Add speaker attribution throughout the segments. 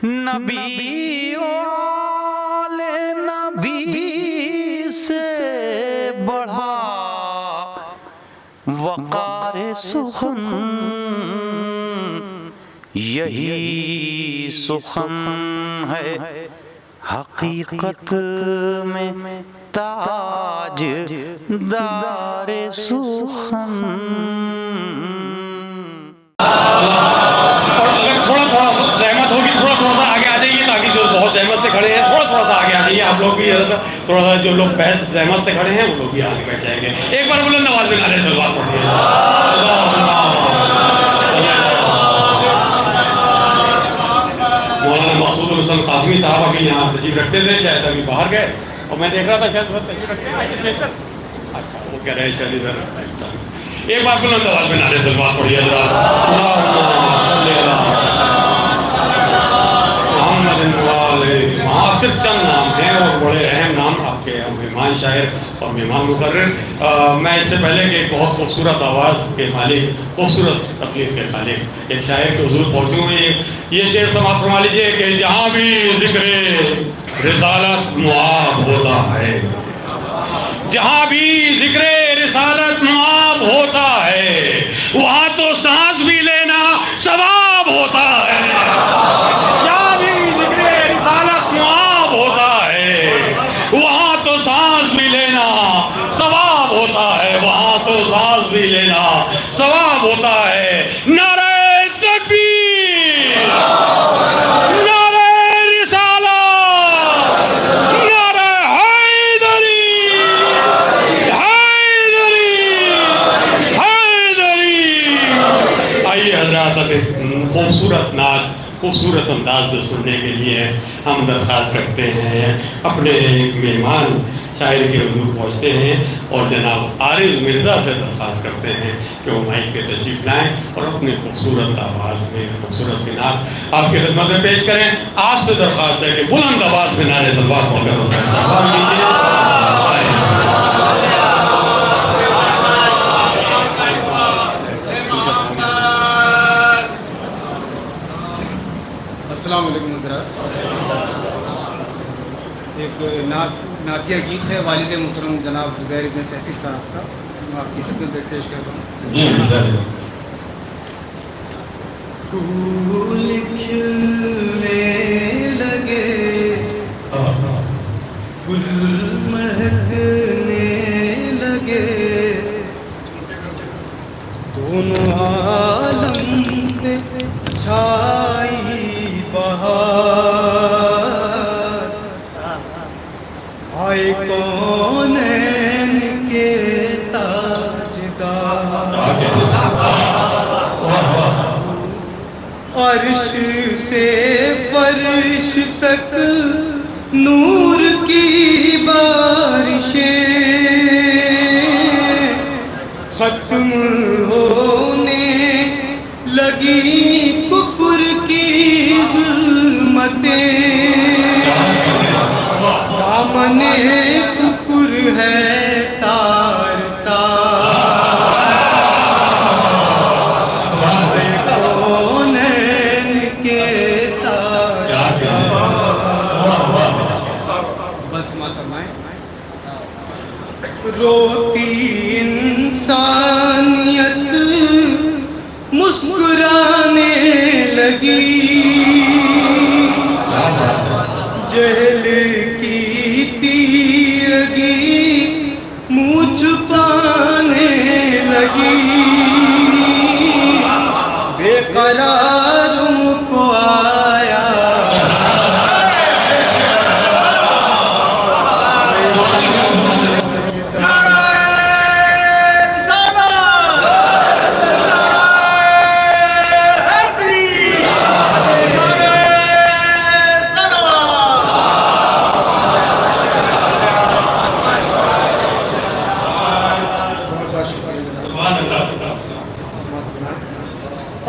Speaker 1: نبی والے نبی سے بڑھا وقار سخن یہی سخن ہے حقیقت میں تاج دار سخن.
Speaker 2: زحمت سے کھڑے ہیں تھوڑا سا آگے آ جائیے آپ لوگ بھی. تھوڑا سا جو لوگ زحمت سے کھڑے ہیں وہ لوگ بھی آگے بیٹھ جائیں گے. ایک بار بلند آواز میں نعرہ صلوات پڑھیے. مولانا مقصود الحسن قاسمی صاحب ابھی یہاں تشریف رکھتے تھے, شاید ابھی باہر گئے اور میں دیکھ رہا تھا شاید تشریف رکھتے ہیں. اچھا وہ کہہ رہے ہیں شاید ادھر. ایک بار بلند آواز میں نعرہ صلوات پڑھیے وہاں صرف چند نام ہیں اور بڑے اہم نام آپ کے مہمان شاعر اور مہمان مقرر. میں اس سے پہلے کہ ایک بہت خوبصورت آواز کے مالک, خوبصورت تخلیق کے خالق ایک شاعر کے حضور پہنچوں گے. یہ شعر سماعت فرما لیجیے کہ جہاں بھی ذکر رسالت معاب ہوتا ہے, جہاں بھی ذکر رسالت معاب ہوتا ہے وہاں تو سانس بھی لینا ثواب ہوتا ہے. جہاں بھی ذکر رسالت معاب ہوتا ہے وہاں تو سانس بھی لینا ثواب ہوتا ہے, وہاں تو سانس بھی لینا ثواب ہوتا ہے. نعرہ تکبیر, نعرہ رسالت, نعرہ حیدری, حیدری, حیدری. آئیے حضرات اب ایک خوبصورت نعت خوبصورت انداز میں سننے کے لیے ہم درخواست کرتے ہیں. اپنے مہمان شاعر کے حضور پہنچتے ہیں اور جناب عارض مرزا سے درخواست کرتے ہیں کہ وہ مائک پہ تشریف لائیں اور اپنی خوبصورت آواز میں خوبصورت سی نعت آپ کی خدمت میں پیش کریں. آپ سے درخواست ہے کہ بلند آواز میں نعرہ صلوات پڑھ کر استقبال کیجیے.
Speaker 3: السلام علیکم حضرات. ایک نعتیہ گیت ہے والد محترم جناب زبیر ابن سیفی صاحب کا, میں آپ کی خدمت میں پیش کرتا ہوں. پھول کھلنے لگے, گل مہکنے لگے, دونوں عالم پہ چھائی بہار, آئے کونین کے تاجدار, عرش سے فرش تک نور کی بارشیں ختم ہونے لگی, کفر کی ظلمتیں, دامن کفر ہے تار تار, کونین کے تاجدار. بس مال فرمائیں. روتی انسانیت مسکرانے لگی, جہل کی تیرگی منہ چھپانے لگی, بے قراروں کو آیا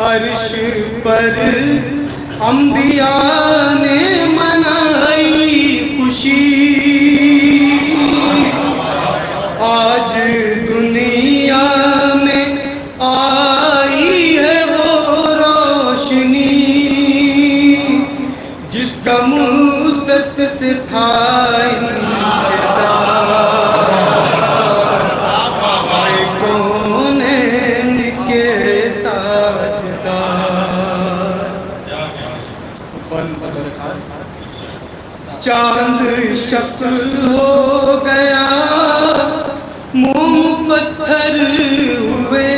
Speaker 3: عرش پر انبیاء نے منائی خوشی, آج دنیا میں آئی ہے وہ روشنی, جس کا مدت سے تھا انتظار، آئے کونین کے تاجدار، بطور خاص چاند شکل ہو گیا، موم پتھر ہوئے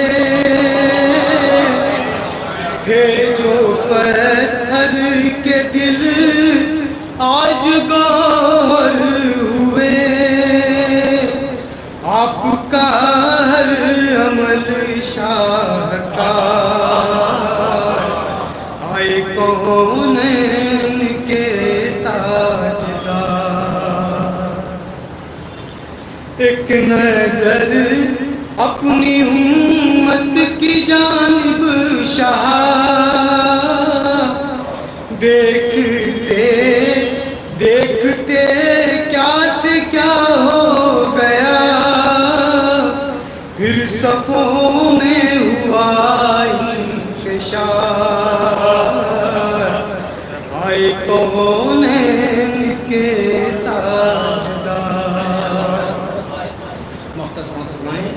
Speaker 3: تھے جو پتھر کے دل آج گوہر ہوئے، آپ کا ہر عمل شاہکار، آئے کونین کے تاجدار، ایک نظر اپنی امت کی جانب شاہ، دیکھتے دیکھتے کیا سے کیا ہو گیا، پھر صفوں میں ہوا انتشار، آئے کونین کے تاجدار۔ مختصر فرمائیں،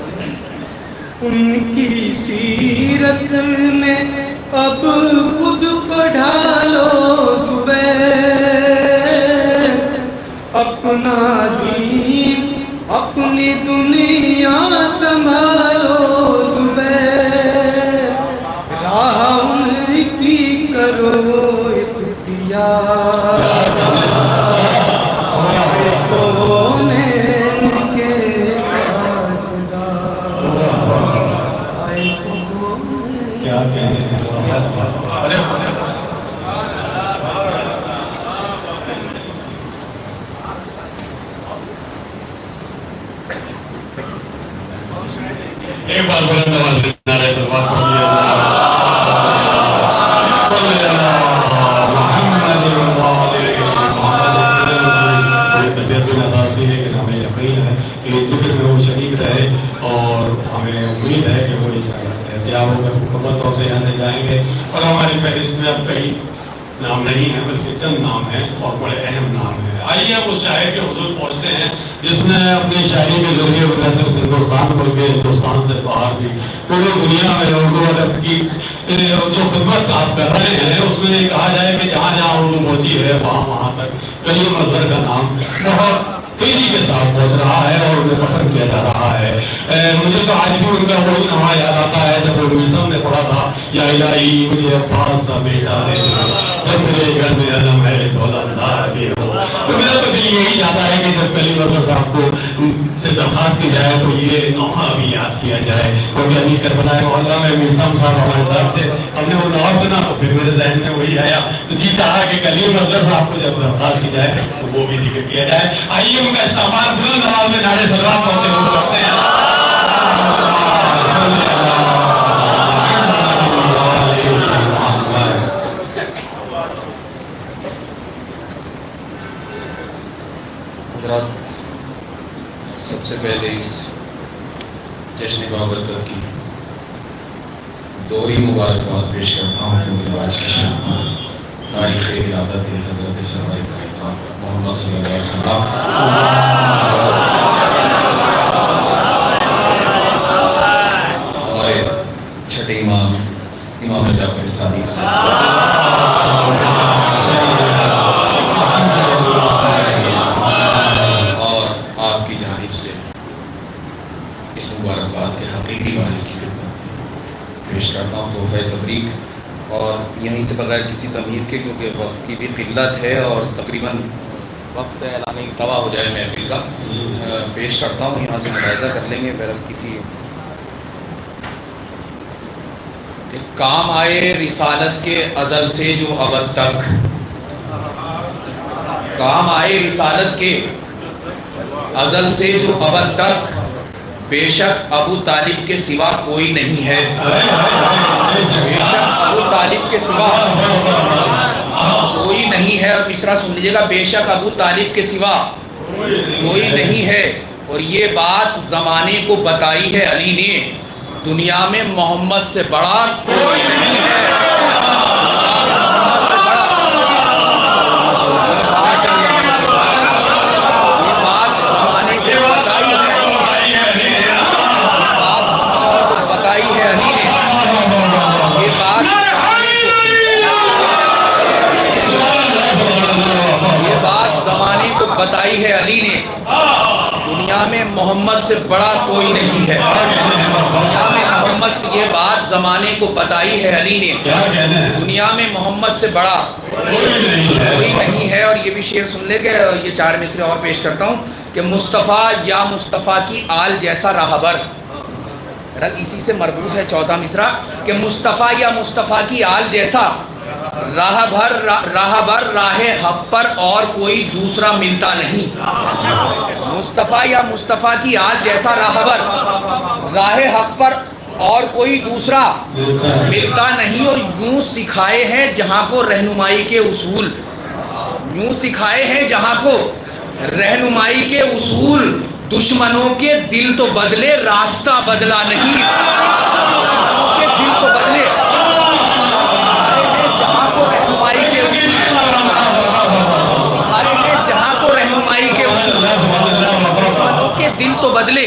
Speaker 3: ان کی سیرت میں اب خود کو ڈھالو زبیر، اپنا دین اپنی دنیا سنبھالو زبیر، راہ ان کی کرو اختیار، آئے کونین کے تاجدار، آئے کونین
Speaker 2: ایک بار بلند آواز میں نعرہ صلوات پڑھیے، صلی اللہ محمد طبیعت میں احساس نہیں ہے، لیکن ہمیں یقین ہے کہ اس ذکر میں وہ شریک رہے، اور ہمیں امید ہے کہ وہ اس طرح سے احتیاط ہو کر مکمل طور سے یہاں سے جائیں گے۔ اور ہماری فہرست میں اب کئی نام نہیں ہیں بلکہ چند نام ہیں اور بڑے اہم نام ہیں۔ آئیے اب اس شاعر کے حضور پہنچتے ہیں جس نے اپنی شاعری کے ذریعے نہ صرف ہندوستان بلکہ ہندوستان سے باہر بھی پوری دنیا میں اردو ادب کی جو خدمت آپ کر رہے ہیں، اس میں یہ کہا جائے کہ جہاں جہاں اردو پہنچی ہے وہاں تک کلیم اظہر کا نام بہت تیزی کے ساتھ پہنچ رہا ہے اور انہیں پسند کیا جا رہا ہے۔ مجھے تو آج بھی ان کا وہی نغمہ یاد آتا ہے جب وہ میوزیم نے پڑھا تھا، یا الہی مجھے عباس کا بیٹا دے دو، جب میرے گھر میں عدم ہے دولت دار بھی ہو۔ تو میرا تو دل یہی چاہتا ہے کہ جب کلیم اظہر صاحب کو سے درخواست کی جائے تو یہ نوحہ بھی یاد کیا جائے، کیونکہ ابھی کربلا محلہ میں میوزیم صاحب ہمارے ساتھ تھے، ہم نے وہ نوحہ سنا تو پھر میرے ذہن میں وہی آیا، تو جی چاہا کہ کلیم اظہر صاحب کو جب درخواست کی جائے تو وہ بھی ذکر کیا جائے۔ آئیے ان کا استعمال بلند آواز میں نعرے صلوات پڑھتے ہوئے کرتے ہیں۔
Speaker 4: حضرات، سب سے پہلے اس جشن بابرکت کی دوہری مبارکباد پیش کرتا ہوں، کیونکہ آج کی شام تاریخ ولادت حضرت سرور کائنات محمد صلی اللہ علیہ وسلم ہمارے چھٹے امام جعفر صادق علیہ السلام اور آپ کی جانب سے اس مبارکباد کے حقیقی وارث کی خدمت پیش کرتا ہوں تحفہ تبریک، اور یہیں سے بغیر کسی تمہید کے، کیونکہ وقت کی بھی قلت ہے اور تقریباً وقت سے اعلان انتوا ہو جائے محفل کا، پیش کرتا ہوں، یہاں سے ملاحظہ کر لیں گے۔ بہرحال کسی کہ کام آئے رسالت کے ازل سے جو ابد تک، کام آئے رسالت کے ازل سے جو ابد تک، بے شک ابو طالب کے سوا کوئی نہیں ہے، بے شک ابو طالب کے سوا کوئی نہیں ہے۔ اور تیسرا سن لیجیے گا، بے شک ابو طالب کے سوا کوئی نہیں ہے، اور یہ بات زمانے کو بتائی ہے علی نے، دنیا میں محمد سے بڑا کوئی نہیں ہے، محمد سے بڑا بتائی ہے علی نے، دنیا میں محمد سے بڑا کوئی نہیں ہے۔ دنیا میں محمد سے یہ بات زمانے کو بتائی ہے علی نے، دنیا میں محمد سے بڑا کوئی نہیں ہے۔ اور یہ بھی شعر سن لے کہ یہ 4 مصرے اور پیش کرتا ہوں کہ مصطفیٰ یا مصطفیٰ کی آل جیسا راہبر، اسی سے مربوط ہے 4واں مصرع کہ مصطفیٰ یا مصطفیٰ کی آل جیسا راہبر راہ حق پر اور کوئی دوسرا ملتا نہیں۔ مصطفیٰ یا مصطفیٰ کی آل جیسا راہبر راہ حق پر اور کوئی دوسرا ملتا نہیں۔ اور یوں سکھائے ہیں جہاں کو رہنمائی کے اصول، یوں سکھائے ہیں جہاں کو رہنمائی کے اصول، دشمنوں کے دل تو بدلے راستہ بدلا نہیں۔ دشمنوں کے دل تو بدلے جہاں کو رہنمائی کے اصول، جہاں کو رہنمائی کے اصول، دشمنوں کے دل تو بدلے،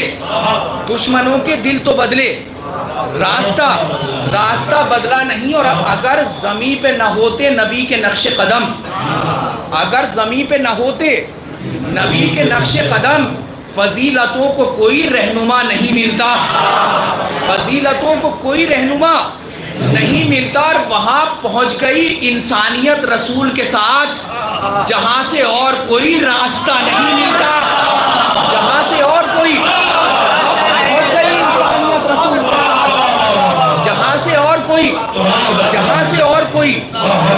Speaker 4: دشمنوں کے دل تو بدلے راستہ بدلا نہیں۔ اور اگر زمین پہ نہ ہوتے نبی کے نقش قدم، اگر زمین پہ نہ ہوتے نبی کے نقش قدم، فضیلتوں کو کوئی رہنما نہیں ملتا، فضیلتوں کو کوئی رہنما نہیں ملتا۔ اور وہاں پہنچ گئی انسانیت رسول کے ساتھ جہاں سے اور کوئی راستہ نہیں ملتا، جہاں سے اور کوئی پہنچ گئی انسانیت رسول کے ساتھ جہاں سے اور کوئی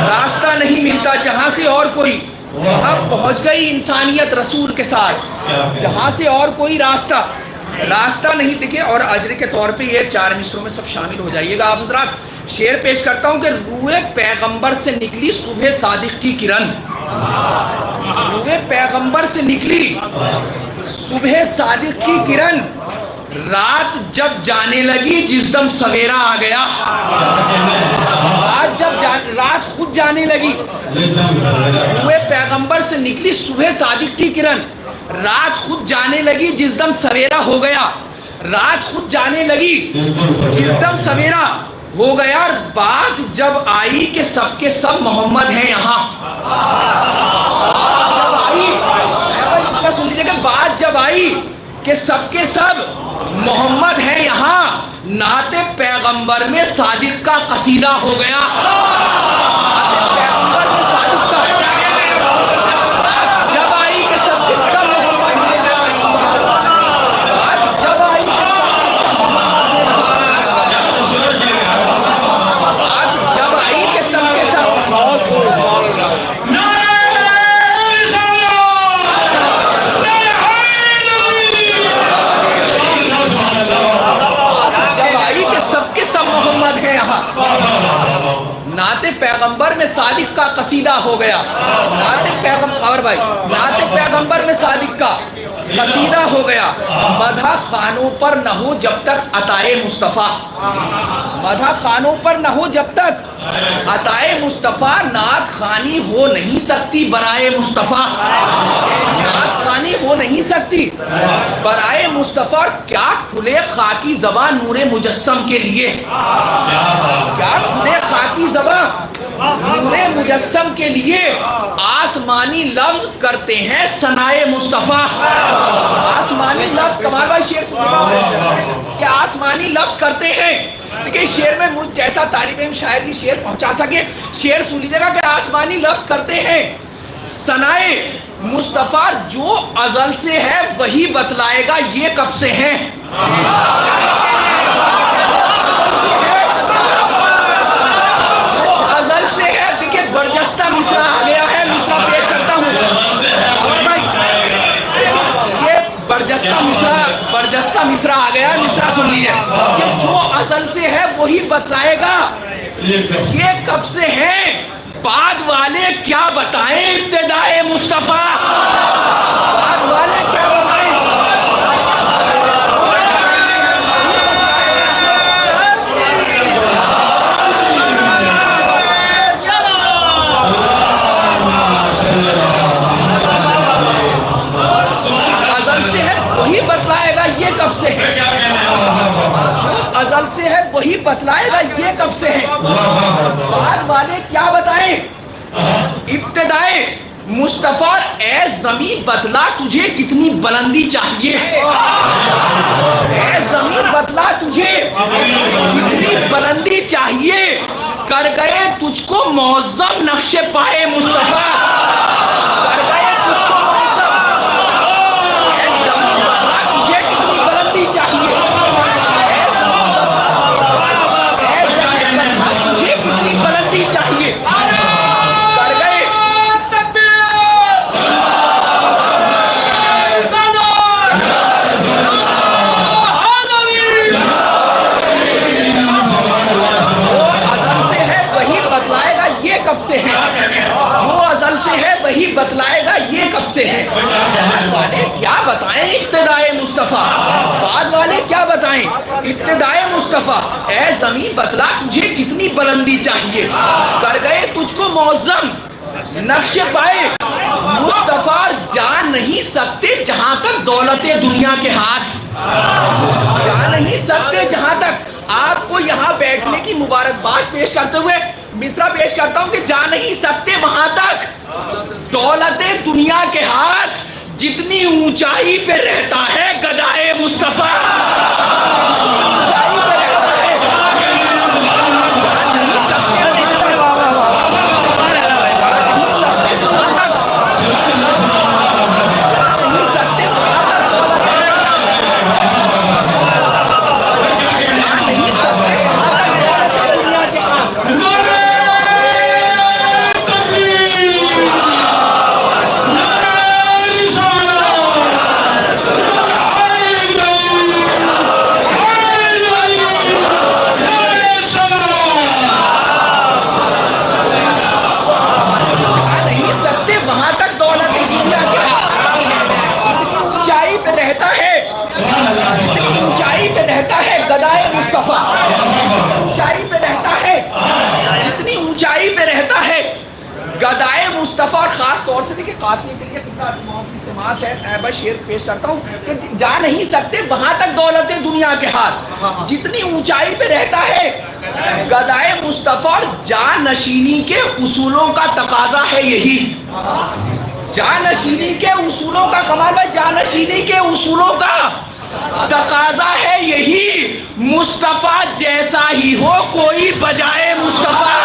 Speaker 4: راستہ نہیں ملتا، جہاں سے اور کوئی، وہاں پہنچ گئی انسانیت رسول کے ساتھ جہاں سے اور کوئی راستہ نہیں دکھے۔ اور اجر کے طور پہ یہ 4 مصروں میں سب شامل ہو جائیے گا۔ آپ حضرات شعر پیش کرتا ہوں کہ روح پیغمبر سے نکلی صبح صادق کی کرن، روح پیغمبر سے نکلی صبح صادق کی کرن، رات جب جانے لگی جس دم سویرا آ گیا، رات خود جانے لگی، روح پیغمبر سے نکلی صبح صادق کی کرن، رات خود جانے لگی جس دم سویرا ہو گیا، رات خود جانے لگی جس دم سویرا ہو گیا۔ اور بات جب آئی کہ سب کے سب محمد ہیں یہاں، جب آئی، اس کا سن لیجئے کہ بات جب آئی کہ سب کے سب محمد ہیں یہاں، نعت پیغمبر میں صادق کا قصیدہ ہو گیا، نعت پیغمبر میں صادق کا جب آئی کہ سب کے سب محمد ہیں، بات جب آئی کہ بات جب آئی کہ سب کے سب محمد ہے یہاں، نعت پیغمبر میں صادق کا قصیدہ ہو گیا، نعت پیغمبر میں صادق کا قصیدہ ہو گیا۔ مدح خانوں پر نہ ہو جب تک عطائے مصطفیٰ، مدح خانوں پر نہ ہو جب تک عطائے مصطفیٰ، نعت خانی ہو نہیں سکتی برائے مصطفیٰ، نعت خانی ہو نہیں سکتی برائے مصطفیٰ۔ کیا کھلے خاکی زبان نور مجسم کے لیے، کیا کھلے خاکی زبان نور مجسم کے لیے، آسمانی لفظ کرتے ہیں ثنائے مصطفیٰ، آسمانی لفظ، کمال بھائی شعر سنیے کہ آسمانی لفظ کرتے ہیں۔ دیکھیں شعر میں مجھ جیسا طالب علم شاید ہی شعر پہنچا سکے، شعر سن لیجیے گا کہ آسمانی لفظ کرتے ہیں ثنائے مصطفیٰ، جو ازل سے ہے وہی بتلائے گا یہ کب سے ہے، جو ازل سے ہے۔ دیکھیں برجستہ مصرع آ گیا ہے، مصرع پیش کرتا ہوں برجستہ مصرع آ گیا، مصرع سن لیجئے کہ جو ازل سے ہے وہی بتلائے گا یہ کب سے ہے، بعد والے کیا بتائیں ابتدائے مصطفیٰ، بعد والے کیا بتائیں، وہی بتلائے گا یہ کب سے ہے، جو ازل سے ہے وہی بتلائے گا یہ کب سے ہے، بعد والے کیا بتائیں ابتدائے
Speaker 5: مصطفیٰ اے زمین بتلا تجھے کتنی بلندی چاہیے، اے زمین بتلا تجھے کتنی بلندی چاہیے، کر گئے تجھ کو معظم نقش پائے مصطفیٰ، کر گئے تجھ کو معظم، اے زمین بتلا تجھے کتنی بلندی چاہیے، اے زمین بتلا تجھے کتنی بلندی چاہیے، کب سے ہے جو ازل سے ہے وہی بتلائے گا یہ کب سے ہے۔ بعد والے کیا بتائیں ابتدائے مصطفیٰ، بعد والے کیا بتائیں ابتدائے مصطفیٰ، اے زمین بتلا تجھے کتنی بلندی چاہیے، کر گئے تجھ کو معظم نقش پائے مصطفیٰ، جا نہیں سکتے جہاں تک دولت دنیا کے ہاتھ، جا نہیں سکتے جہاں تک۔ آپ کو یہاں بیٹھنے کی مبارکباد پیش کرتے ہوئے مصرع پیش کرتا ہوں کہ جا نہیں سکتے وہاں تک دولت دنیا کے ہاتھ، جتنی اونچائی پہ رہتا ہے گدائے مصطفیٰ، اونچائی پہ رہتا ہے، جا نہیں سکتے وہاں تک، گدائے مصطفیٰ اونچائی پہ رہتا ہے، جتنی اونچائی پہ رہتا ہے گدائے مصطفیٰ، اور خاص طور سے دیکھیں قافیے کے لیے کتنا التماس ہے، میں شعر پیش کرتا ہوں کہ جا نہیں سکتے وہاں تک دولت دنیا کے ہاتھ، جتنی اونچائی پہ رہتا ہے گدائے مصطفیٰ، جانشینی کے اصولوں کا تقاضا ہے یہی، جانشینی کے اصولوں کا، کمال بھائی جانشینی کے اصولوں کا تقاضا ہے یہی، مصطفیٰ جیسا ہی ہو کوئی بجائے مصطفیٰ،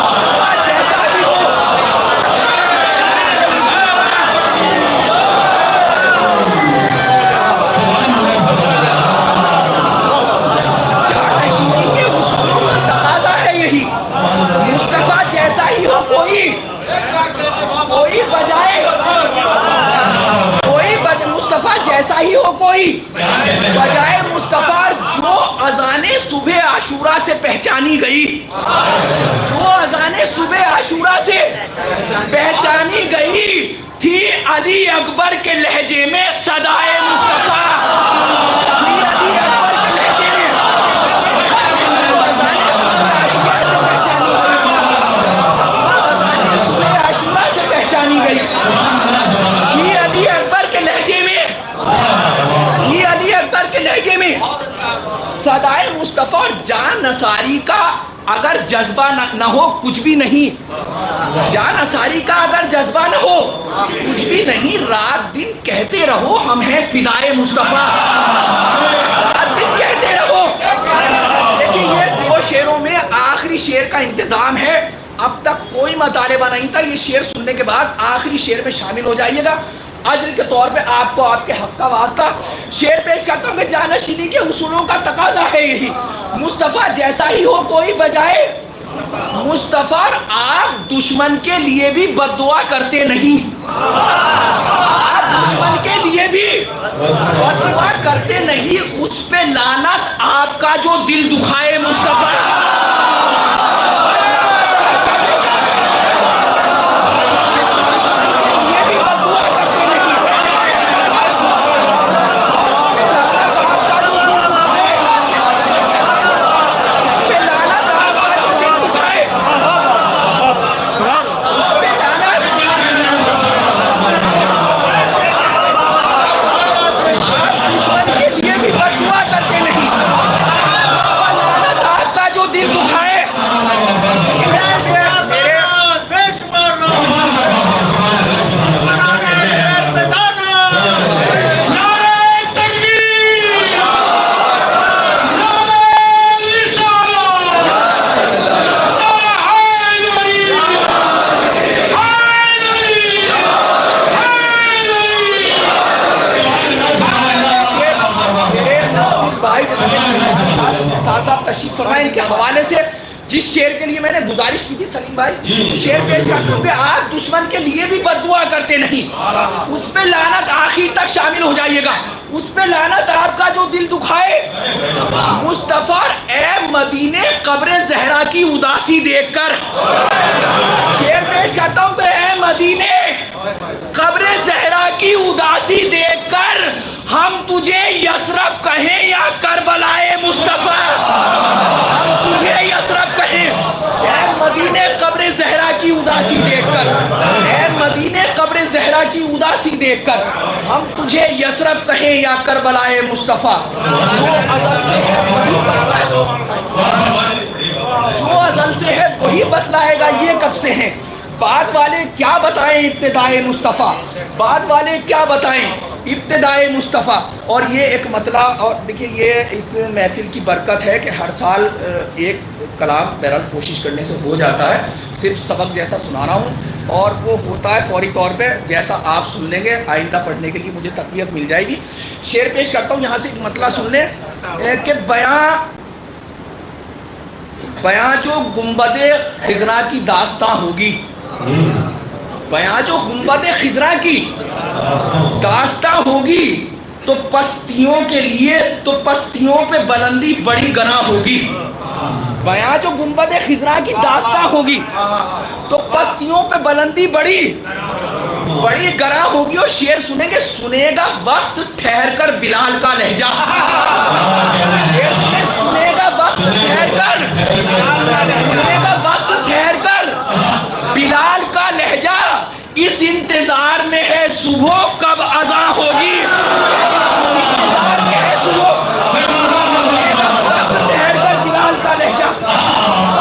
Speaker 5: مصطفیٰ جیسا ہی ہو، جانشینی کے اصولوں کا تقاضا ہے یہی، مصطفیٰ جیسا ہی ہو کوئی بجائے، مصطفیٰ جیسا ہی ہو کوئی بجائے مصطفیٰ، جو اذان صبح عاشورہ سے پہچانی گئی، جو اذان صبح عاشورہ سے پہچانی گئی تھی علی اکبر کے لہجے میں صدائے مصطفیٰ، تھی علی اکبر کے لہجے میں، جو اذان صبح عاشورہ سے پہچانی گئی، جو اذان صبح عاشورہ سے پہچانی گئی تھی علی اکبر کے لہجے میں، یہ علی اکبر کے لہجے میں صدائے مصطفیٰ، اور جان نثاری کا اگر جذبہ نہ ہو کچھ بھی نہیں، جان نثاری کا اگر جذبہ نہ ہو کچھ بھی نہیں، رات دن کہتے رہو ہم ہیں فدائے مصطفیٰ، رات دن کہتے رہو۔ دیکھیں یہ دو شعروں میں آخری شعر کا انتظام ہے، اب تک کوئی مطالبہ نہیں تھا، یہ شعر سننے کے بعد آخری شعر میں شامل ہو جائیے گا، اجر کے طور پہ آپ کو آپ کے حق کا واسطہ شعر پیش کرتا ہوں کہ جانشینی کے اصولوں کا تقاضا ہے یہی، مصطفیٰ جیسا ہی ہو کوئی بجائے مصطفیٰ، آپ دشمن کے لیے بھی بد دعا کرتے نہیں، آپ دشمن کے لیے بھی بد دعا کرتے نہیں، اس پہ لعنت آپ کا جو دل دکھائے مصطفیٰ، دل جس شعر کے لیے میں نے گزارش کی تھی سلیم بھائی، شعر پیش کرتا ہوں کہ آپ دشمن کے لیے بھی بد دعا کرتے نہیں، اس پہ لعنت آخر تک شامل ہو جائیے گا، اس پہ لعنت آپ کا جو دل دکھائے۔ مصطفیٰ اے مدینے قبر زہرا کی اداسی دیکھ کر، شعر پیش کرتا ہوں کہ اے مدینے قبر زہرا کی اداسی دیکھ کر ہم تجھے یثرب کہیں یا کربلائے مصطفیٰ، ہم تجھے یثرب کہیں۔ اے مدینے قبر زہرا کی اداسی دیکھ کر، اے مدینے قبر زہرا کی اداسی دیکھ کر ہم تجھے یثرب کہیں یا کربلائے مصطفیٰ۔ جو ازل سے ہے وہی بتلائے گا یہ کب سے ہیں، بعد والے کیا بتائیں ابتدائے مصطفیٰ، بعد والے کیا بتائیں ابتدائے مصطفیٰ۔ اور یہ ایک مطلع، اور دیکھیے یہ اس محفل کی برکت ہے کہ ہر سال ایک کلام بہرحال کوشش کرنے سے ہو جاتا ہے، صرف سبق جیسا سنا رہا ہوں اور وہ ہوتا ہے فوری طور پہ جیسا آپ سن لیں گے، آئندہ پڑھنے کے لیے مجھے تقویت مل جائے گی۔ شعر پیش کرتا ہوں، یہاں سے ایک مطلع سن لیں کہ بیاں جو گنبد خضرا کی داستاں ہوگی، بیاں جو گنبد خضرا کی داستاں ہوگی تو پستیوں کے لیے تو پستیوں پہ بلندی بڑی گناہ ہوگی۔ بیاں جو گنبد خضرا کی داستاں ہوگی تو پستیوں پہ بلندی بڑی گناہ ہوگی۔ اور شعر سنیں گے، سنے گا وقت ٹھہر کر بلال کا لہجہ، شعر سنے گا وقت ٹھہر کر، سنے گا وقت ٹھہر کر بلال کا لہجہ، اس انتظار میں ہے صبح کب اذاں ہوگی، اس انتظار میں ہے صبح وقت ٹھہر کر بلال کا لہجہ،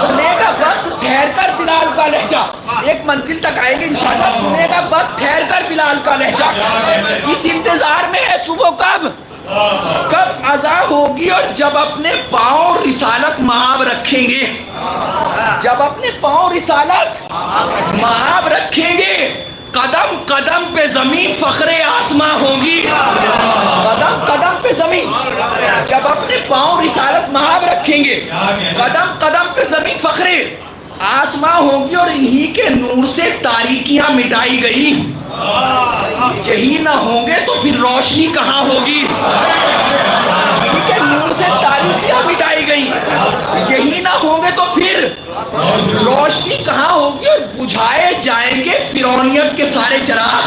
Speaker 5: سنے گا وقت ٹھہر کر بلال کا لہجہ، ایک منزل تک آئیں گے انشاءاللہ، سنے گا وقت ٹھہر کر بلال کا لہجہ، اس انتظار میں ہے صبح کب اذاں ہوگی۔ اور جب اپنے پاؤں رسالت مآب رکھیں گے، جب اپنے پاؤں رسالت مآب رکھیں گے، قدم قدم پہ زمین فخر آسماں ہوگی، قدم قدم پہ زمین، جب اپنے پاؤں رسالت مآب رکھیں گے، قدم قدم پہ زمین فخر آسماں ہوگی۔ اور انہی کے نور سے تاریکیاں مٹائی گئی، یہی نہ ہوں گے تو پھر روشنی کہاں ہوگی، انہی کے نور سے تاریکیاں مٹائی گئی، یہی نہ ہوں گے تو پھر روشنی کہاں ہوگی۔ اور بجھائے جائیں گے فرعونیت کے سارے چراغ۔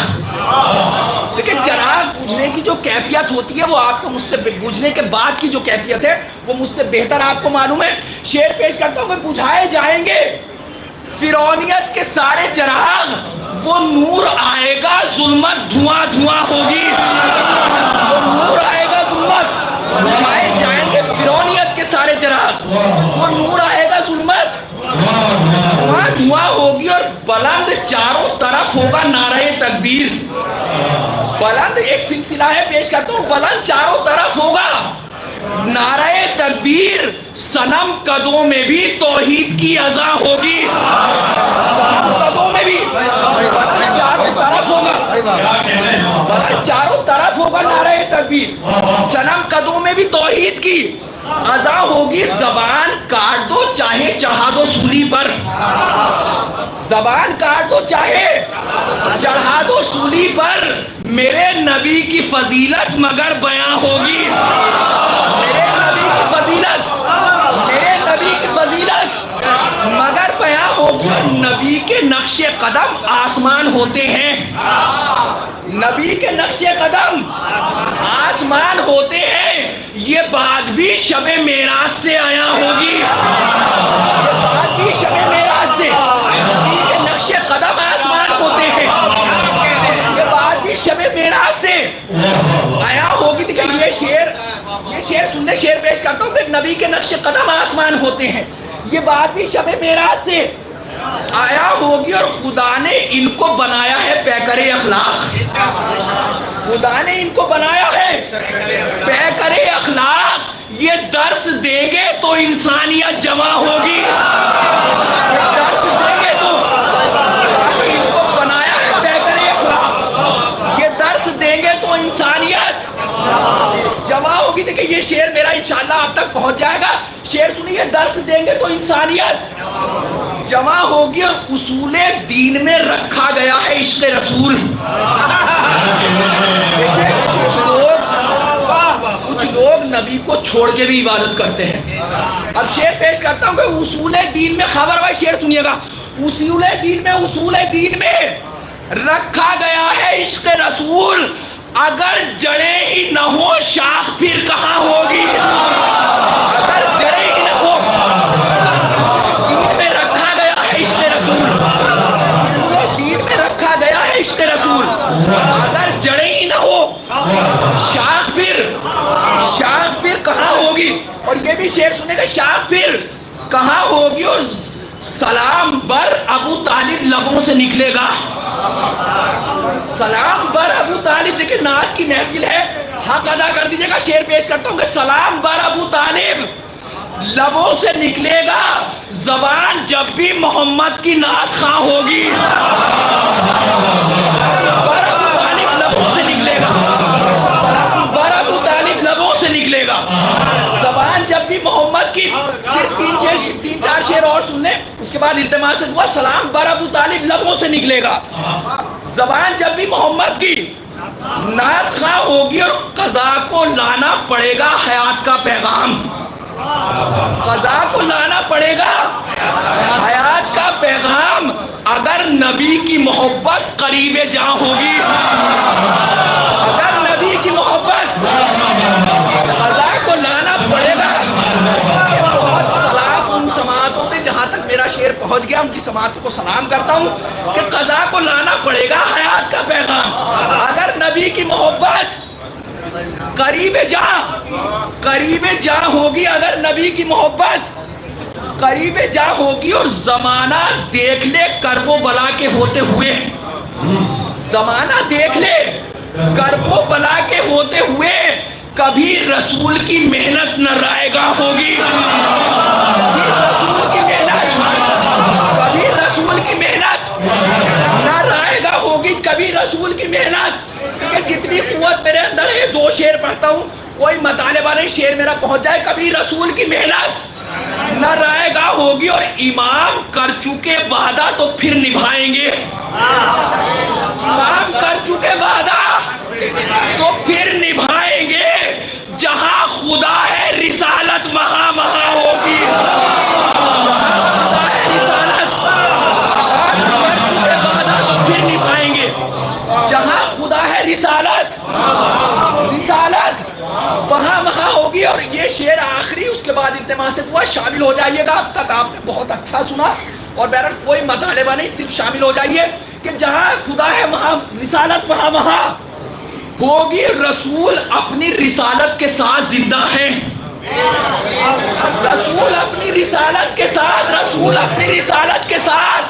Speaker 5: دیکھیں چراغ بجھنے کی جو کیفیت ہوتی ہے وہ آپ کو مجھ سے، بجھنے کے بعد کی جو کیفیت ہے وہ مجھ سے بہتر آپ کو معلوم ہے۔ شعر پیش کرتا ہوں کہ بجھائے جائیں گے فرعونیت کے سارے چراغ، وہ نور آئے گا ظلمت دھواں دھواں ہوگی، وہ نور آئے گا ظلمت، بجھائے جائیں گے فرعونیت کے سارے چراغ، وہ نور آئے گا ظلمت دھواں دھواں ہوگی۔ اور بلند چاروں طرف ہوگا نعرہ تکبیر، بلند ایک سلسلہ ہے پیش کرتا ہوں، بلند چاروں طرف ہوگا نعرہ تکبیر، صنم قدوں میں بھی توحید کی اذاں ہوگی، صنم قدوں میں بھی چاروں طرف ہوگا، چاروں طرف ہوگا نعرہ تکبیر، صنم قدوں میں بھی توحید کی اذاں ہوگی۔ زبان کاٹ دو چاہے چڑھا دو سولی پر، زبان کاٹ دو چاہے چڑھا دو سولی پر، میرے نبی کی فضیلت مگر بیاں ہوگی، میرے نبی کی فضیلت، میرے نبی کی فضیلت مگر بیاں ہوگی۔ نبی کے نقش قدم آسمان ہوتے ہیں، نبی کے نقش قدم آسمان ہوتے ہیں، یہ بات بھی شب معراج سے آیا ہوگی، یہ بات بھی شب معراج سے، نبی کے نقش قدم آسمان ہوتے ہیں، یہ بات بھی شب معراج سے آیا ہوگی۔ دیکھیں یہ شعر سن لیں، شعر پیش کرتا ہوں کہ نبی کے نقش قدم آسمان ہوتے ہیں، یہ بات بھی شب معراج سے آیا ہوگی۔ اور خدا نے ان کو بنایا ہے پیکر اخلاق، خدا نے ان کو بنایا ہے پیکر اخلاق، یہ درس دیں گے تو انسانیت جمع ہوگی، یہ درس دیں گے تو خدا نے ان کو بنایا ہے پیکر اخلاق، یہ درس دیں گے تو انسانیت جمع ہوگی۔ دیکھیں یہ شعر میرا انشاءاللہ آپ تک پہنچ جائے گا، شعر سنیے، درس دیں گے تو انسانیت جمع ہوگی اور اصول دین میں رکھا گیا ہے عشق رسول. کچھ لوگ نبی کو چھوڑ کے بھی عبادت کرتے ہیں. اب شعر پیش کرتا ہوں کہ اصول دین میں خبر بھائی شعر سنیے گا. اصول دین میں رکھا گیا ہے عشق رسول. اگر جڑیں ہی نہ ہو شاخ پھر کہاں ہوگی. اگر جڑیں ہی نہ ہو دین میں رکھا گیا ہے عشق رسول. دین میں رکھا گیا ہے عشق رسول. اگر جڑیں ہی نہ ہو شاخ پھر کہاں ہوگی. اور یہ بھی شعر سنے گا شاخ پھر کہاں ہوگی اور سلام بر ابو طالب لبوں سے نکلے گا. سلام بر ابو طالب. دیکھیں نعت کی محفل ہے, حق ادا کر دیجئے گا. شعر پیش کرتا ہوں کہ سلام بر ابو طالب لبوں سے نکلے گا زبان جب بھی محمد کی نعت خواہ ہوگی. بر ابو طالب لبوں سے نکلے گا. سلام بر ابو طالب لبوں سے نکلے گا زبان جب بھی محمد کی. صرف تین چار شعر اور سن لیں, اس کے بعد التماس سے دعا. سلام بر ابو طالب لبوں سے نکلے گا زبان جب بھی محمد کی نعت خواہ ہوگی اور قضا کو لانا پڑے گا حیات کا پیغام. قضا کو لانا پڑے گا حیات کا پیغام اگر نبی کی محبت قریب جاں ہوگی. اگر نبی کی محبت قضا کو لانا پڑے گا. بہت سلام ان سماعتوں پہ جہاں تک میرا شعر پہنچ گیا ان کی سماعتوں کو سلام کرتا ہوں کہ قضا کو لانا پڑے گا حیات کا پیغام اگر نبی کی محبت قریب جاں ہوگی. اگر نبی کی محبت قریب جاں ہوگی اور زمانہ دیکھ لے کرب و بلا کے ہوتے ہوئے. زمانہ دیکھ لے کرب و بلا کے ہوتے ہوئے کبھی رسول کی محنت نہ رائے گاہ ہوگی. کبھی رسول کی محنت نہ رائے گاہ ہوگی. کبھی رسول کی محنت. کہ جتنی قوت میرے اندر ہے دو شعر پڑھتا ہوں, کوئی مطالبہ نہیں شعر میرا پہنچ جائے. کبھی رسول کی محنت نہ رائے گاہ ہوگی اور امام کر چکے وعدہ تو پھر نبھائیں گے. امام کر چکے وعدہ تو پھر نبھائیں گے. جہاں خدا ہے رسالت وہاں ہوگی. جہاں خدا ہے رسالت کر چکے وعدہ تو پھر نبھائیں گے. جہاں خدا ہے رسالت وہاں ہوگی. اور یہ شعر آخری, اس کے بعد التماس سے دعا شامل ہو جائیے گا. اب تک آپ نے بہت اچھا سنا اور بہرحال کوئی مطالبہ نہیں, صرف شامل ہو جائیے کہ جہاں خدا ہے وہاں رسالت وہاں ہوگی. رسول اپنی رسالت کے ساتھ زندہ ہے. رسول اپنی رسالت کے ساتھ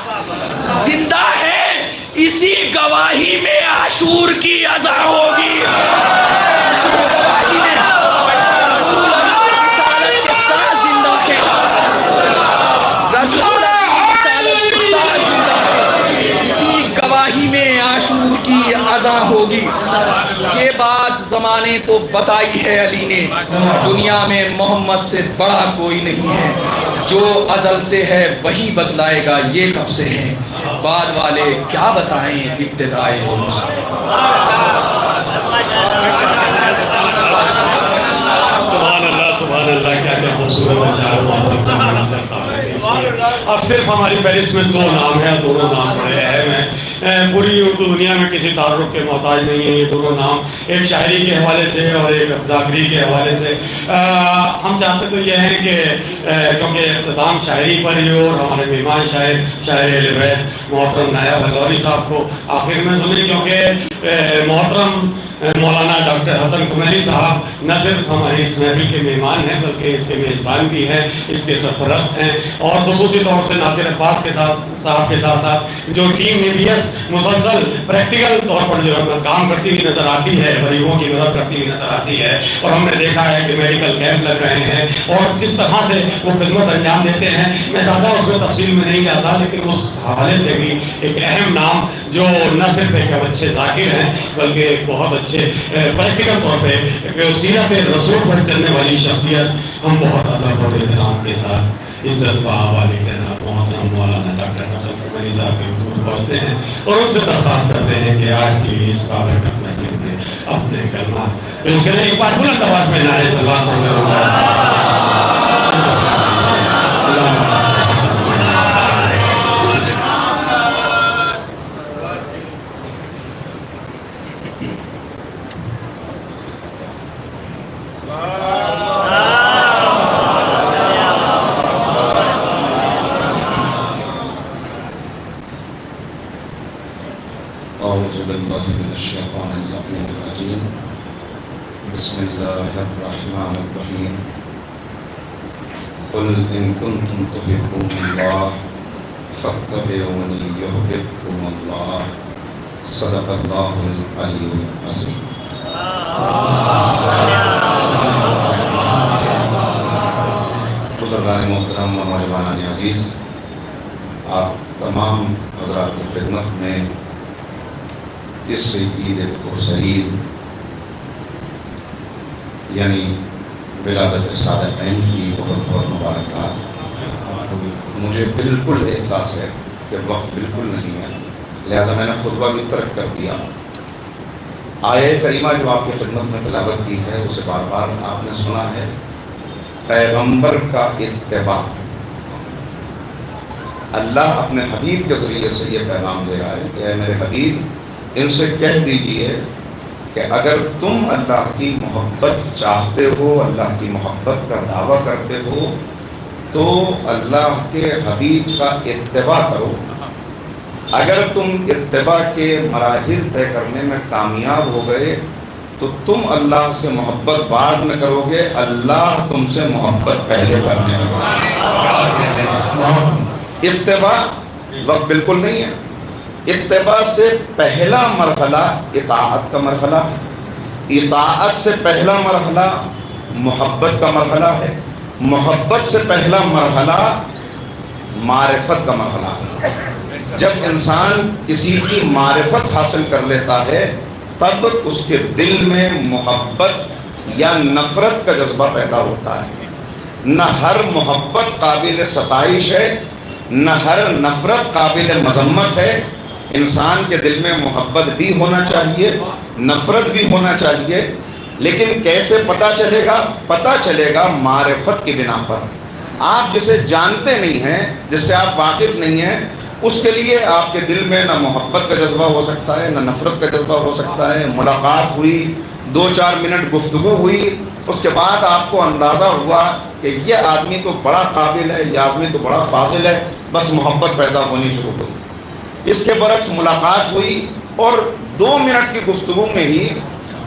Speaker 5: زندہ ہے. اسی گواہی میں عاشور کی اذا ہوگی. رسول اپنی رسالت کے ساتھ زندہ ہے. رسول اپنی رسالت کے ساتھ زندہ ہے. اسی گواہی میں عاشور کی اذا ہوگی. یہ بات زمانے کو بتائی ہے علی نے, دنیا میں محمد سے بڑا کوئی نہیں ہے. جو ازل سے ہے وہی بتلائے گا یہ کب سے ہے. بعد والے کیا بتائیں ابتدائے مصطفیٰ.
Speaker 2: سبحان اللہ کیا خوبصورت اشعار. اب صرف ہماری فہرست میں دو نام ہیں, دونوں نام پڑے ہیں. میں پوری اردو دنیا میں کسی تعارف کے محتاج نہیں ہیں یہ دونوں نام, ایک شاعری کے حوالے سے اور ایک ذاکری کے حوالے سے. ہم چاہتے تو یہ ہیں کہ کیونکہ اختتام شاعری پر ہی ہو اور ہمارے مہمان شاعر اہل بیت محترم نایاب ہلوری صاحب کو آخر میں سنیں, کیونکہ محترم مولانا ڈاکٹر حسن کمیلی صاحب نہ صرف ہماری اس محفل کے مہمان ہیں بلکہ اس کے میزبان بھی ہیں, اس کے سرپرست ہیں. اور خصوصی طور سے ناصر عباس کے صاحب کے ساتھ ساتھ جو ٹیم EBS مسلسل پریکٹیکل طور پر جو کام کرتی ہوئی نظر آتی ہے, غریبوں کی مدد کرتی ہوئی نظر آتی ہے. اور ہم نے دیکھا ہے کہ میڈیکل کیمپ لگ رہے ہیں اور کس طرح سے وہ خدمت انجام دیتے ہیں. میں زیادہ اس میں تفصیل میں نہیں جاتا, لیکن اس حوالے سے بھی ایک اہم نام جو نہ صرف ایک اچھے ذاکر ہیں بلکہ ایک بہت اچھے پریکٹیکل طور پہ سیرت رسول پر چلنے والی شخصیت, ہم بہت ادب اور احترام کے ساتھ عزت و آبا جناب محترم مولانا ڈاکٹر حسن قمری صاحب کے حضور پہنچتے ہیں اور ان سے درخواست کرتے ہیں کہ آج کی اس بابرکت محفل میں اپنے کلمات پیش کریں. ایک بار بلند آواز میں نعرہ صلوات ہوں گے.
Speaker 4: أعوذ بالله من الشيطان اللعين الرجيم. بسم الله الرحمن الرحيم. قل إن كنتم تحبون الله فاتبعوني يحببكم الله. صدق الله العلي العظيم. بزرگان محترم و نوجوانان عزیز، آپ تمام حضرات کی خدمت میں اس عید پرسعید یعنی ولادت صادقین کی بہت بہت مبارکباد. مجھے بالکل احساس ہے کہ وقت بالکل نہیں ہے، لہذا میں نے خطبہ بھی ترک کر دیا. آیہ کریمہ جو آپ کی خدمت میں تلاوت کی ہے اسے بار بار آپ نے سنا ہے. پیغمبر کا اتباع، اللہ اپنے حبیب کے ذریعے سے یہ پیغام دے رہا ہے کہ اے میرے حبیب، ان سے کہہ دیجئے کہ اگر تم اللہ کی محبت چاہتے ہو، اللہ کی محبت کا دعویٰ کرتے ہو، تو اللہ کے حبیب کا اتباع کرو. اگر تم اتباع کے مراحل طے کرنے میں کامیاب ہو گئے تو تم اللہ سے محبت بعد میں کرو گے، اللہ تم سے محبت پہلے کرنے لگے. اتباع وقت بالکل نہیں ہے. اتباع سے پہلا مرحلہ اطاعت کا مرحلہ ہے. اطاعت سے پہلا مرحلہ محبت کا مرحلہ ہے. محبت سے پہلا مرحلہ معرفت کا مرحلہ ہے. جب انسان کسی کی معرفت حاصل کر لیتا ہے تب اس کے دل میں محبت یا نفرت کا جذبہ پیدا ہوتا ہے. نہ ہر محبت قابل ستائش ہے، نہ ہر نفرت قابل مذمت ہے. انسان کے دل میں محبت بھی ہونا چاہیے، نفرت بھی ہونا چاہیے، لیکن کیسے پتہ چلے گا؟ پتہ چلے گا معرفت کی بنا پر. آپ جسے جانتے نہیں ہیں، جس سے آپ واقف نہیں ہیں، اس کے لیے آپ کے دل میں نہ محبت کا جذبہ ہو سکتا ہے، نہ نفرت کا جذبہ ہو سکتا ہے. ملاقات ہوئی، 2-4 منٹ گفتگو ہوئی، اس کے بعد آپ کو اندازہ ہوا کہ یہ آدمی تو بڑا قابل ہے، یہ آدمی تو بڑا فاضل ہے، بس محبت پیدا ہونی شروع ہوئی. اس کے برعکس ملاقات ہوئی اور 2 منٹ کی گفتگو میں ہی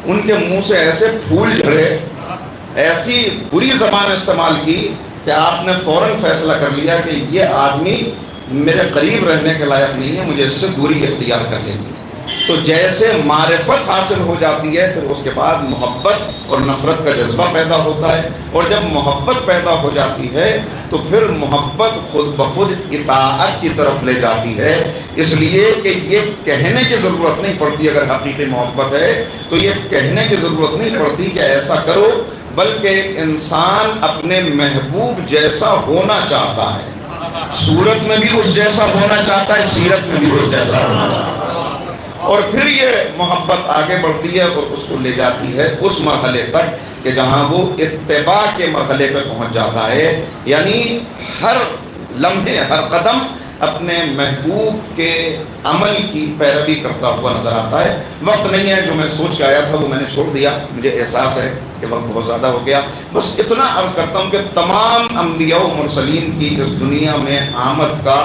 Speaker 4: ان کے منہ سے ایسے پھول جھڑے، ایسی بری زبان استعمال کی کہ آپ نے فوراً فیصلہ کر لیا کہ یہ آدمی میرے قریب رہنے کے لائق نہیں ہے، مجھے اس سے دوری اختیار کر لینی. تو جیسے معرفت حاصل ہو جاتی ہے پھر اس کے بعد محبت اور نفرت کا جذبہ پیدا ہوتا ہے، اور جب محبت پیدا ہو جاتی ہے تو پھر محبت خود بخود اطاعت کی طرف لے جاتی ہے. اس لیے کہ یہ کہنے کی ضرورت نہیں پڑتی، اگر حقیقی محبت ہے تو یہ کہنے کی ضرورت نہیں پڑتی کہ ایسا کرو، بلکہ انسان اپنے محبوب جیسا ہونا چاہتا ہے. صورت میں بھی اس جیسا ہونا چاہتا ہے، سیرت میں بھی اس جیسا ہونا چاہتا ہے، اور پھر یہ محبت آگے بڑھتی ہے اور اس کو لے جاتی ہے اس مرحلے تک کہ جہاں وہ اتباع کے مرحلے پہ پہنچ جاتا ہے. یعنی ہر لمحے، ہر قدم اپنے محبوب کے عمل کی پیروی کرتا ہوا نظر آتا ہے. وقت نہیں ہے، جو میں سوچ کے آیا تھا وہ میں نے چھوڑ دیا، مجھے احساس ہے کہ وقت بہت زیادہ ہو گیا. بس اتنا عرض کرتا ہوں کہ تمام انبیاء و مرسلین کی اس دنیا میں آمد کا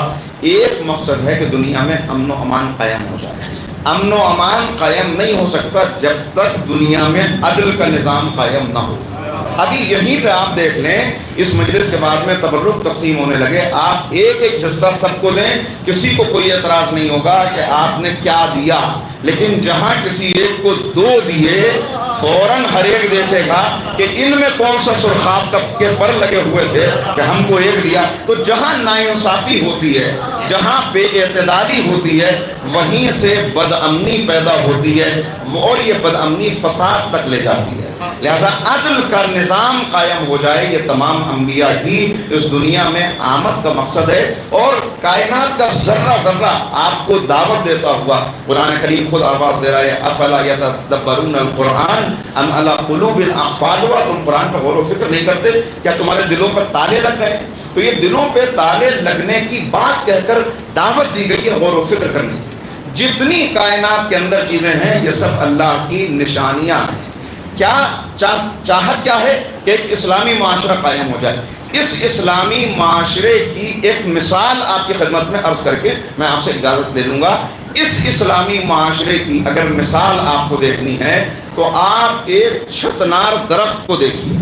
Speaker 4: ایک مقصد ہے کہ دنیا میں امن و امان قائم ہو جائے. امن و امان قائم نہیں ہو سکتا جب تک دنیا میں عدل کا نظام قائم نہ ہو. ابھی یہیں پہ آپ دیکھ لیں، اس مجلس کے بعد میں تبرک تقسیم ہونے لگے، آپ ایک ایک حصہ سب کو دیں، کسی کو کوئی اعتراض نہیں ہوگا کہ آپ نے کیا دیا. لیکن جہاں کسی ایک کو 2 دیے، فوراً ہر ایک دیکھے گا کہ ان میں کون سا سرخاب کے پر لگے ہوئے تھے کہ ہم کو 1 دیا. تو جہاں ناانصافی ہوتی ہے،
Speaker 6: جہاں بے اعتدالی ہوتی ہے وہیں سے بد امنی پیدا ہوتی ہے اور یہ بد امنی فساد تک لے جاتی ہے. لہذا عدل کا نظام قائم ہو جائے، یہ تمام انبیاء کی اس دنیا میں آمد کا مقصد ہے. اور کائنات کا ذرہ ذرہ آپ کو دعوت دیتا ہوا قرآن کریم خود آواز دے رہا ہے، افلا یتدبرون القرآن ام علی قلوب اقفالها. تم قرآن پر غور و فکر نہیں کرتے؟ کیا تمہارے دلوں پر تالے لگ گئے؟ تو یہ دلوں پہ تالے لگنے کی بات کہہ کر دعوت دی گئی ہے غور و فکر کرنے کی. جتنی کائنات کے اندر چیزیں ہیں یہ سب اللہ کی نشانیاں ہیں. کیا چاہت کیا ہے کہ ایک اسلامی معاشرہ قائم ہو جائے. اس اسلامی معاشرے کی ایک مثال آپ کی خدمت میں عرض کر کے میں آپ سے اجازت لے لوں گا. اس اسلامی معاشرے کی اگر مثال آپ کو دیکھنی ہے تو آپ ایک چھتنار درخت کو دیکھیے.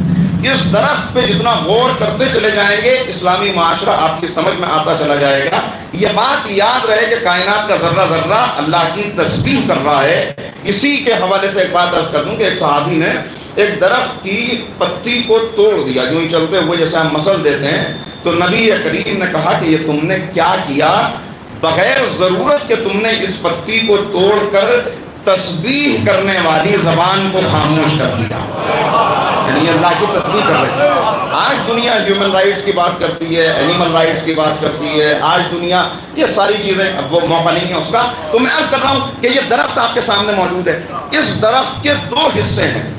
Speaker 6: اس درخت پہ جتنا غور کرتے چلے جائیں گے اسلامی معاشرہ آپ کی سمجھ میں آتا چلا جائے گا. یہ بات یاد رہے کہ کائنات کا ذرہ ذرہ اللہ کی تسبیح کر رہا ہے. اسی کے حوالے سے ایک بات عرض کر دوں کہ ایک صحابی نے ایک درخت کی پتی کو توڑ دیا، جو ہی چلتے ہوئے جیسے ہم مثل دیتے ہیں. تو نبی کریم نے کہا کہ یہ تم نے کیا کیا؟ بغیر ضرورت کہ تم نے اس پتی کو توڑ کر تسبیح کرنے والی زبان کو خاموش کر دیا. یعنی اللہ کی تسبیح کر رہے ہیں. آج دنیا ہیومن رائٹس کی بات کرتی ہے، اینیمل رائٹس کی بات کرتی ہے. آج دنیا یہ ساری چیزیں، اب وہ موقع نہیں ہے اس کا. تو میں عرض کر رہا ہوں کہ یہ درخت آپ کے سامنے موجود ہے. اس درخت کے دو حصے ہیں،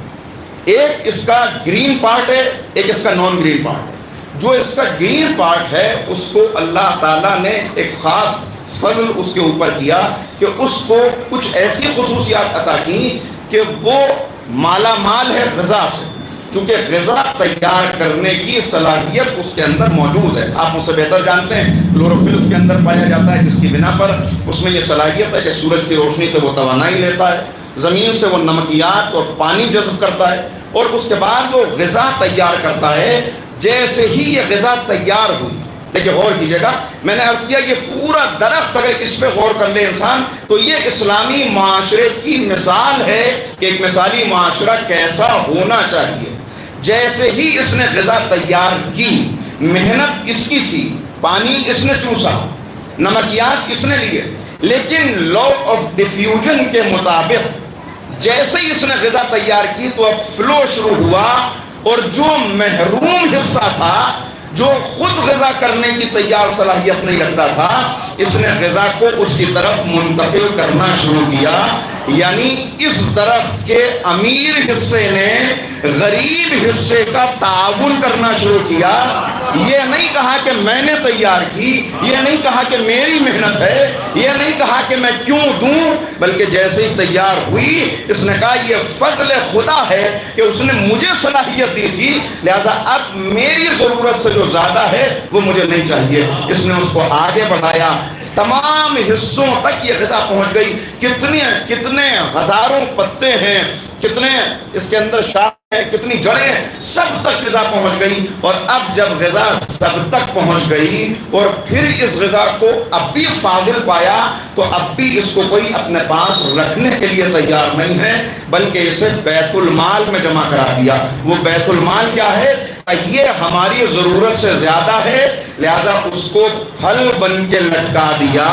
Speaker 6: ایک اس کا گرین پارٹ ہے، ایک اس کا نان گرین پارٹ ہے. جو اس کا گرین پارٹ ہے اس کو اللہ تعالیٰ نے ایک خاص فضل اس کے اوپر کیا کہ اس کو کچھ ایسی خصوصیات عطا کی کہ وہ مالا مال ہے غذا سے. چونکہ غذا تیار کرنے کی صلاحیت اس کے اندر موجود ہے. آپ مجھ سے بہتر جانتے ہیں کلوروفل اس کے اندر پایا جاتا ہے، جس کی بنا پر اس میں یہ صلاحیت ہے کہ سورج کی روشنی سے وہ توانائی لیتا ہے، زمین سے وہ نمکیات اور پانی جذب کرتا ہے اور اس کے بعد وہ غذا تیار کرتا ہے. جیسے ہی یہ غذا تیار ہوئی، دیکھیں غور کیجئے گا، میں نے عرض کیا یہ پورا درخت اگر اس پہ غور کر لے انسان تو یہ اسلامی معاشرے کی مثال ہے کہ ایک مثالی معاشرہ کیسا ہونا چاہیے. جیسے ہی اس نے غذا تیار کی، محنت اس کی تھی، پانی اس نے چوسا، نمکیات اس نے لیے، لیکن لا آف ڈیفیوژن کے مطابق جیسے ہی اس نے غذا تیار کی تو اب فلو شروع ہوا اور جو محروم حصہ تھا، جو خود غذا کرنے کی تیار صلاحیت نہیں رکھتا تھا، اس نے غذا کو اس کی طرف منتقل کرنا شروع کیا. یعنی اس درخت کے امیر حصے نے غریب حصے کا تعاون کرنا شروع کیا. یہ نہیں کہا کہ میں نے تیار کی، یہ نہیں کہا کہ میری محنت ہے، یہ نہیں کہا کہ میں کیوں دوں، بلکہ جیسے ہی تیار ہوئی اس نے کہا یہ فضل خدا ہے کہ اس نے مجھے صلاحیت دی تھی، لہذا اب میری ضرورت سے جو زیادہ ہے وہ مجھے نہیں چاہیے. اس نے اس کو آگے بڑھایا، تمام حصوں تک یہ غذا پہنچ گئی. کتنے ہزاروں پتے ہیں، کتنے اس کے اندر شاخ ہیں، کتنی جڑیں ہیں، سب تک غذا پہنچ گئی. اور اب جب غذا سب تک پہنچ گئی اور پھر اس غذا کو اب بھی فاضل پایا تو اب بھی اس کو کوئی اپنے پاس رکھنے کے لیے تیار نہیں ہے، بلکہ اسے بیت المال میں جمع کرا دیا. وہ بیت المال کیا ہے؟ یہ ہماری ضرورت سے زیادہ ہے، لہذا اس کو پھل بن کے لٹکا دیا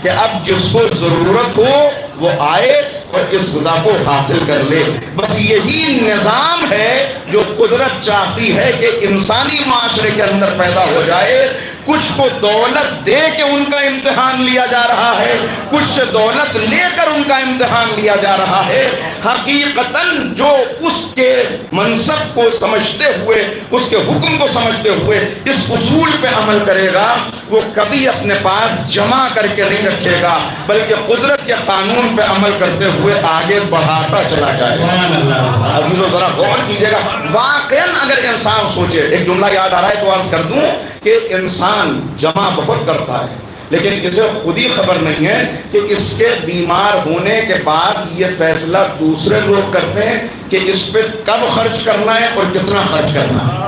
Speaker 6: کہ اب جس کو ضرورت ہو وہ آئے اور اس غذا کو حاصل کر لے. بس یہی نظام ہے جو قدرت چاہتی ہے کہ انسانی معاشرے کے اندر پیدا ہو جائے. کچھ کو دولت دے کے ان کا امتحان لیا جا رہا ہے، کچھ سے دولت لے کر ان کا امتحان لیا جا رہا ہے. حقیقتاً جو اس کے منصب کو سمجھتے ہوئے، اس کے حکم کو سمجھتے ہوئے اس اصول پہ عمل کرے گا وہ کبھی اپنے پاس جمع کر کے نہیں رکھے گا، بلکہ قدرت کے قانون پہ عمل کرتے ہوئے آگے بڑھاتا چلا جائے گا. عزیزو ذرا غور کیجئے گا، واقعاً اگر انسان سوچے، ایک جملہ یاد آ رہا ہے تو عرض کر دوں کہ انسان جمع بہت کرتا ہے لیکن اسے خود ہی خبر نہیں ہے کہ اس کے بیمار ہونے کے بعد یہ فیصلہ دوسرے لوگ کرتے ہیں کہ اس پہ کب خرچ کرنا ہے اور کتنا خرچ کرنا ہے.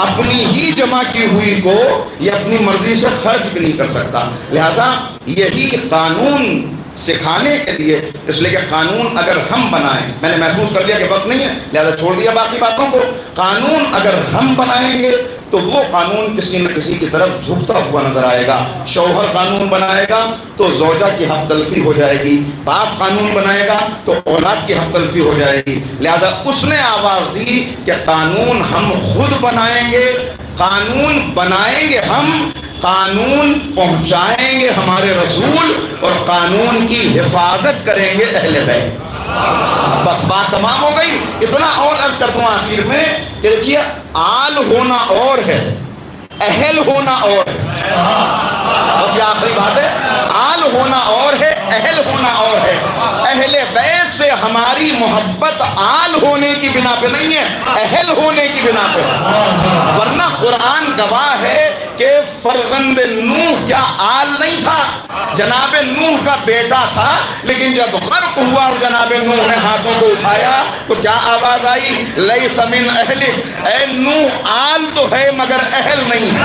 Speaker 6: اپنی ہی جمع کی ہوئی کو یہ اپنی مرضی سے خرچ بھی نہیں کر سکتا. لہذا یہی قانون سکھانے کے لیے، اس لیے کہ قانون اگر ہم بنائیں، میں نے محسوس کر لیا کہ وقت نہیں ہے لہذا چھوڑ دیا باقی باتوں کو، قانون اگر ہم بنائیں گے تو وہ قانون کسی نہ کسی کی طرف جھکتا ہوا نظر آئے گا. شوہر قانون بنائے گا تو زوجہ کی حق تلفی ہو جائے گی, باپ قانون بنائے گا تو اولاد کی حق تلفی ہو جائے گی. لہذا اس نے آواز دی کہ قانون ہم خود بنائیں گے, قانون بنائیں گے ہم, قانون پہنچائیں گے ہمارے رسول, اور قانون کی حفاظت کریں گے اہل بیت. بس بات تمام ہو گئی. اتنا اور عرض کر دوں آخر میں کہ دیکھیے, آل ہونا اور ہے, اہل ہونا اور ہے. بس یہ آخری بات ہے. آل ہونا اور ہے, اہل ہونا اور ہے. اہل بیت سے ہماری محبت آل ہونے کی بنا پہ نہیں ہے, اہل ہونے کی بنا پہ. ورنہ قرآن گواہ ہے کہ فرزند نوح کیا آل نہیں تھا, جناب نوح کا بیٹا تھا, لیکن جب غرق ہوا اور جناب نوح نے ہاتھوں کو اٹھایا تو کیا آواز آئی؟ لیس من اہلک, اے نوح آل تو ہے مگر اہل نہیں.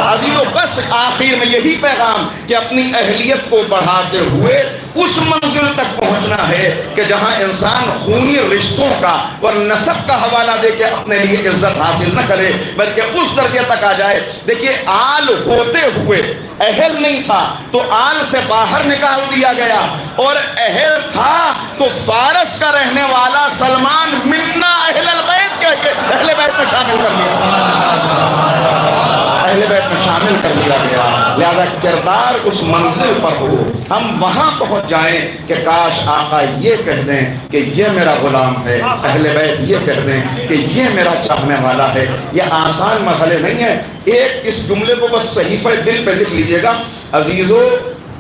Speaker 6: عزیزو بس آخر میں یہی پیغام کہ اپنی اہلیت کو بڑھاتے ہوئے اس منزل تک پہنچنا ہے کہ جہاں انسان خونی رشتوں کا اور نسب کا حوالہ دے کے اپنے لیے عزت حاصل نہ کرے, بلکہ اس درجے تک آ جائے. دیکھیے, آل ہوتے ہوئے اہل نہیں تھا تو آل سے باہر نکال دیا گیا, اور اہل تھا تو فارس کا رہنے والا سلمان منا اہل البیت کہہ کے اہل بیت میں شامل کر لیا, اہل بیت میں شامل کر لیا گیا. لہذا کردار اس منزل پر ہو, ہم وہاں پہنچ جائیں کہ کاش آقا یہ کہہ دیں کہ یہ میرا غلام ہے, اہل بیت یہ کہہ دیں کہ یہ میرا چاہنے والا ہے. یہ آسان مرحلے نہیں ہے. ایک اس جملے کو بس صحیفہ دل پہ لکھ لیجئے گا. عزیزو,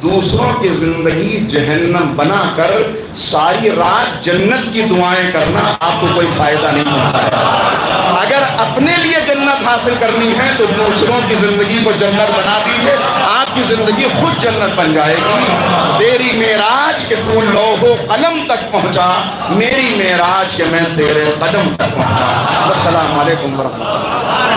Speaker 6: دوسروں کی زندگی جہنم بنا کر ساری رات جنت کی دعائیں کرنا آپ کو کوئی فائدہ نہیں پہنچتا ہے. اگر اپنے لیے جنت حاصل کرنی ہے تو دوسروں کی زندگی کو جنت بنا دیجئے, آپ کی زندگی خود جنت بن جائے گی. تیری معراج کہ تو لوح و قلم تک پہنچا, میری معراج کہ میں تیرے قدم تک پہنچا. السلام علیکم ورحمۃ اللہ.